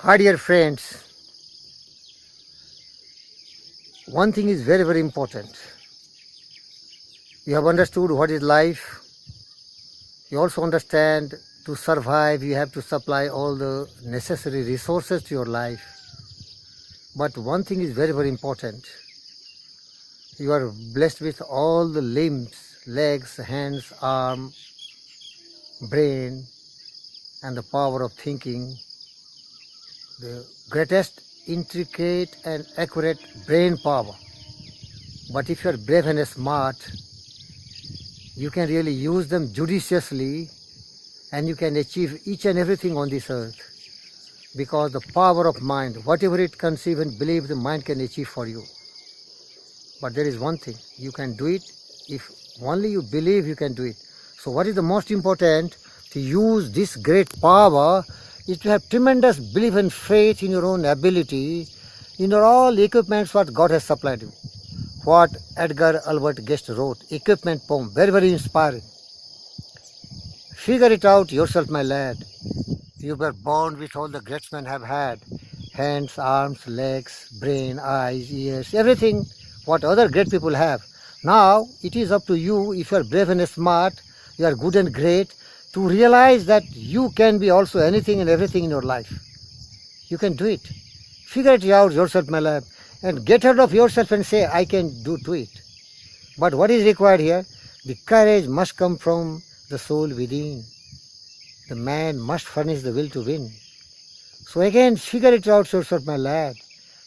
Hi dear friends, one thing is very important. You have understood what is life. You also understand to survive you have to supply all the necessary resources to your life. But one thing is very important. You are blessed with all the limbs, legs, hands, arm, brain, and the power of thinking. The greatest, intricate and accurate brain power. But if you are brave and smart, you can really use them judiciously and you can achieve each and everything on this earth. Because the power of mind, whatever it conceive and believe, the mind can achieve for you. But there is one thing, you can do it if only you believe you can do it. So what is the most important? To use this great power is to have tremendous belief and faith in your own ability, in your all equipments what God has supplied you. What Edgar Albert Guest wrote, equipment poem, very, very inspiring. Figure it out yourself, my lad. You were born with all the great men have had. Hands, arms, legs, brain, eyes, ears, everything what other great people have. Now, it is up to you, if you are brave and smart, you are good and great, to realize that you can be also anything and everything in your life. You can do it. Figure it out yourself, my lad, and get out of yourself and say, I can do it. But what is required here? The courage must come from the soul within. The man must furnish the will to win. So again, figure it out yourself, my lad.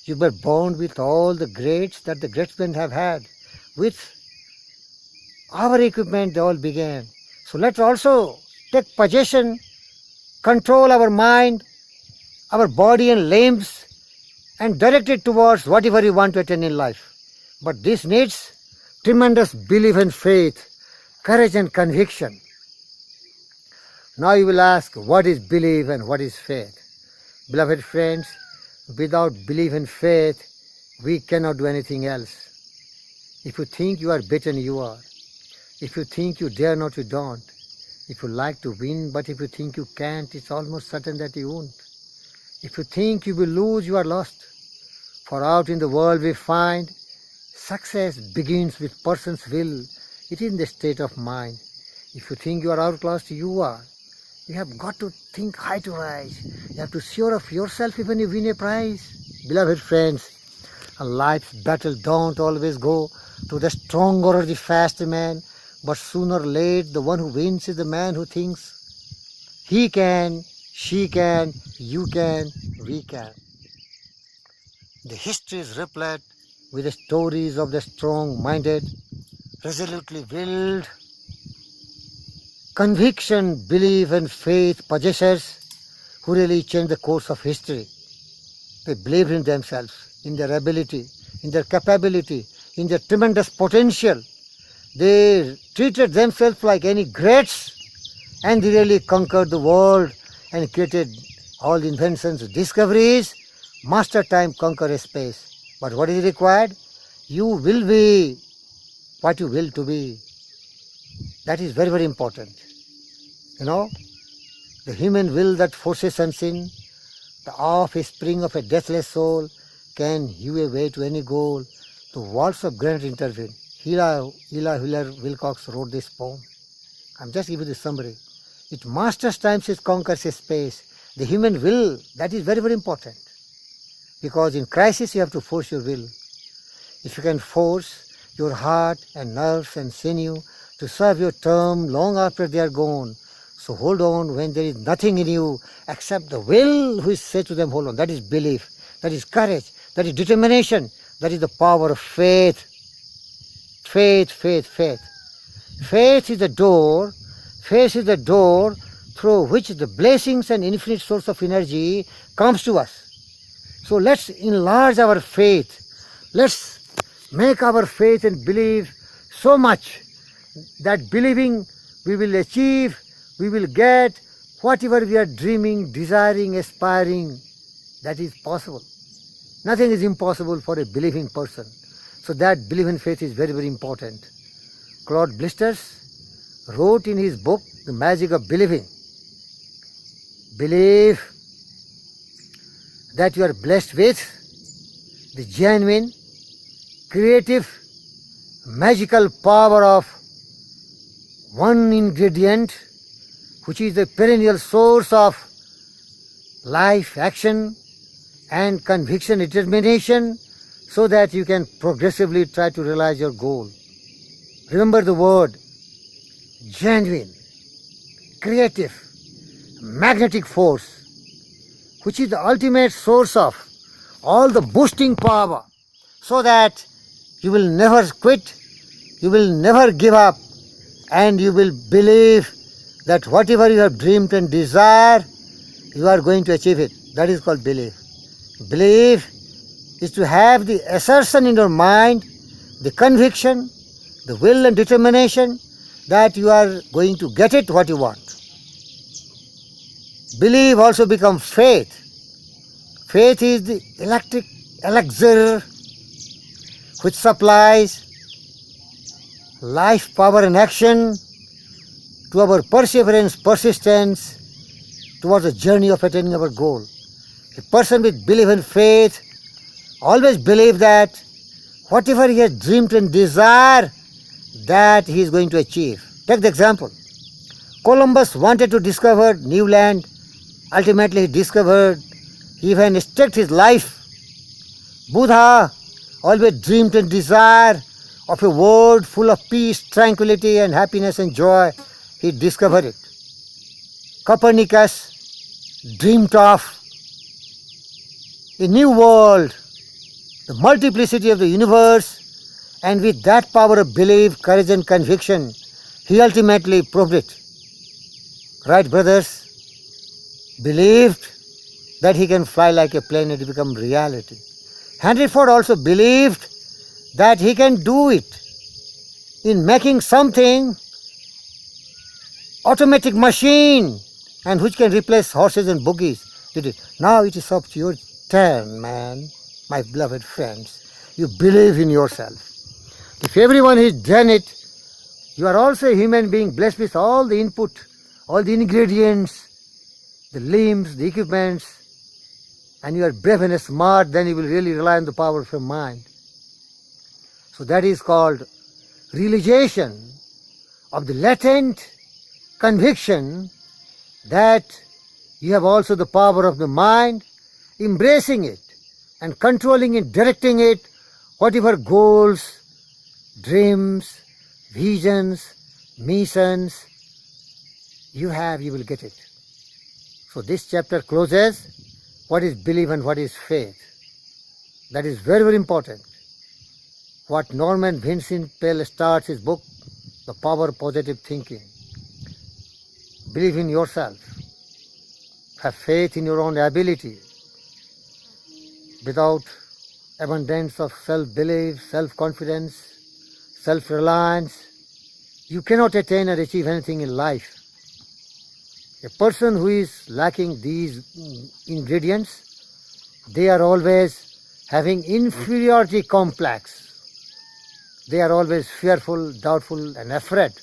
You were born with all the greats that the great men have had. With our equipment, they all began. So let's also take possession, control our mind, our body and limbs, and direct it towards whatever you want to attain in life. But this needs tremendous belief and faith, courage and conviction. Now you will ask, what is belief and what is faith? Beloved friends, without belief and faith, we cannot do anything else. If you think you are beaten, you are. If you think you dare not, you don't. If you like to win, but if you think you can't, it's almost certain that you won't. If you think you will lose, you are lost. For out in the world we find success begins with person's will. It is in the state of mind. If you think you are outclassed, you are. You have got to think high to rise. You have to sure of yourself even if you win a prize. Beloved friends, a life's battle don't always go to the stronger or the faster man, but sooner or later the one who wins is the man who thinks he can, she can, you can, we can. The history is replete with the stories of the strong-minded, resolutely willed, conviction, belief and faith possessors who really changed the course of history. They believed in themselves, in their ability, in their capability, in their tremendous potential. They treated themselves like any greats and they really conquered the world and created all inventions, discoveries, master time, conquer a space. But what is required? You will be what you will to be. That is very, very important. You know, the human will that forces unseen, the offspring of a deathless soul, can hew a way to any goal. The walls of granite intervene. Ella Wheeler Wilcox wrote this poem. I'm just giving the summary. It masters time, it conquers a space. The human will, that is very, very important. Because in crisis you have to force your will. If you can force your heart and nerves and sinew to serve your term long after they are gone, so hold on when there is nothing in you except the will which says to them, hold on. That is belief, that is courage, that is determination, that is the power of faith. Faith, faith, faith. Faith is the door through which the blessings and infinite source of energy comes to us. So let's enlarge our faith. Let's make our faith and belief so much that believing we will achieve, we will get whatever we are dreaming, desiring, aspiring. That is possible. Nothing is impossible for a believing person. So that belief and faith is very, very important. Claude Blisters wrote in his book, The Magic of Believing. Believe that you are blessed with the genuine, creative, magical power of one ingredient, which is the perennial source of life, action, and conviction, determination, so that you can progressively try to realize your goal. Remember the word genuine, creative, magnetic force, which is the ultimate source of all the boosting power, so that you will never quit, you will never give up, and you will believe that whatever you have dreamed and desired, you are going to achieve it. That is called belief. Belief is to have the assertion in your mind, the conviction, the will and determination that you are going to get it what you want. Belief also becomes faith. Faith is the electric elixir which supplies life, power and action to our perseverance, persistence towards the journey of attaining our goal. A person with belief and faith always believes that whatever he has dreamed and desired, that he is going to achieve. Take the example. Columbus wanted to discover new land. Ultimately he discovered, he even staked his life. Buddha always dreamed and desired of a world full of peace, tranquility and happiness and joy. He discovered it. Copernicus dreamed of a new world, the multiplicity of the universe, and with that power of belief, courage and conviction, he ultimately proved it. Right, brothers? Believed that he can fly like a plane and it become reality. Henry Ford also believed that he can do it in making something automatic machine and which can replace horses and buggies. Did it. Now it is up to your turn, man, my beloved friends. You believe in yourself. If everyone has done it, you are also a human being blessed with all the input, all the ingredients, the limbs, the equipments, and you are brave and smart, then you will really rely on the power of your mind. So that is called realization of the latent conviction that you have also the power of the mind, embracing it and controlling it, directing it, whatever goals, dreams, visions, missions you have, you will get it. So this chapter closes, what is belief and what is faith. That is very, very important. What Norman Vincent Peale starts his book, The Power of Positive Thinking. Believe in yourself. Have faith in your own ability. Without abundance of self-belief, self-confidence, self-reliance, you cannot attain or achieve anything in life. A person who is lacking these ingredients, they are always having inferiority complex. They are always fearful, doubtful and afraid.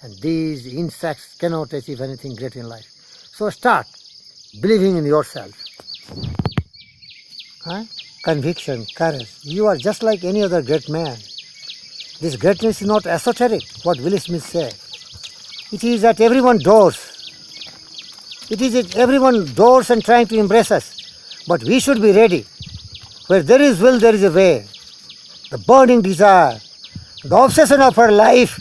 And these insects cannot achieve anything great in life. So start believing in yourself. Conviction, courage. You are just like any other great man. This greatness is not esoteric, what Will Smith said. It is at everyone's doors. It is at everyone's doors and trying to embrace us. But we should be ready. Where there is will, there is a way. The burning desire, the obsession of our life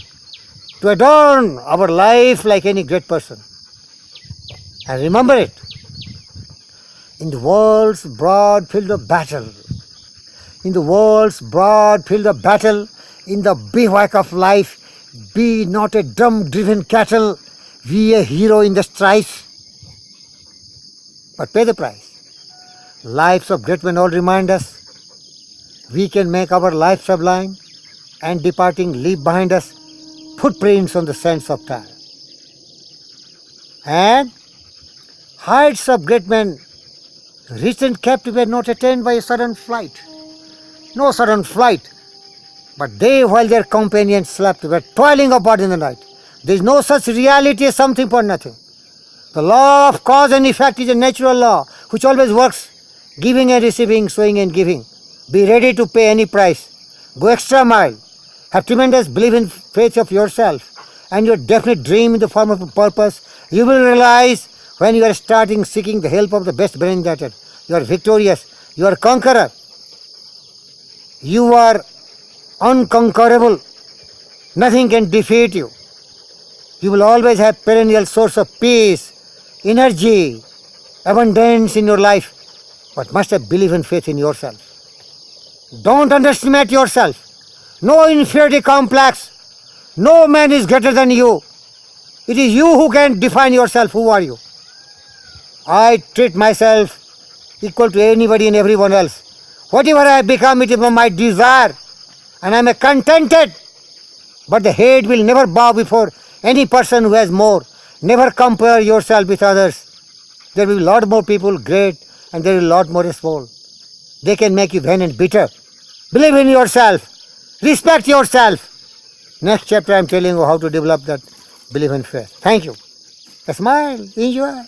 to adorn our life like any great person. And remember it. In the world's broad field of battle, in the world's broad field of battle, in the bivouac of life, be not a drum-driven cattle, be a hero in the strife. But pay the price. Lives of great men all remind us we can make our life sublime and departing leave behind us footprints on the sands of time. And heights of great men reached and kept were not attained by a sudden flight. No sudden flight. But they, while their companions slept, were toiling apart in the night. There is no such reality as something for nothing. The law of cause and effect is a natural law which always works Giving and receiving, sowing and giving. Be ready to pay any price. Go extra mile. Have tremendous belief in faith of yourself and your definite dream in the form of a purpose. You will realize when you are starting seeking the help of the best brain getter. You are victorious. You are conqueror. You are unconquerable. Nothing can defeat you. You will always have perennial source of peace, energy, abundance in your life, but must have belief and faith in yourself. Don't underestimate yourself. No inferiority complex. No man is greater than you. It is you who can define yourself. Who are you? I treat myself equal to anybody and everyone else. Whatever I become, it is my desire, and I am contented. But the head will never bow before any person who has more. Never compare yourself with others. There will be a lot more people great, and there will be a lot more small. They can make you vain and bitter. Believe in yourself. Respect yourself. Next chapter I am telling you how to develop that belief and faith. Thank you. A smile. Enjoy.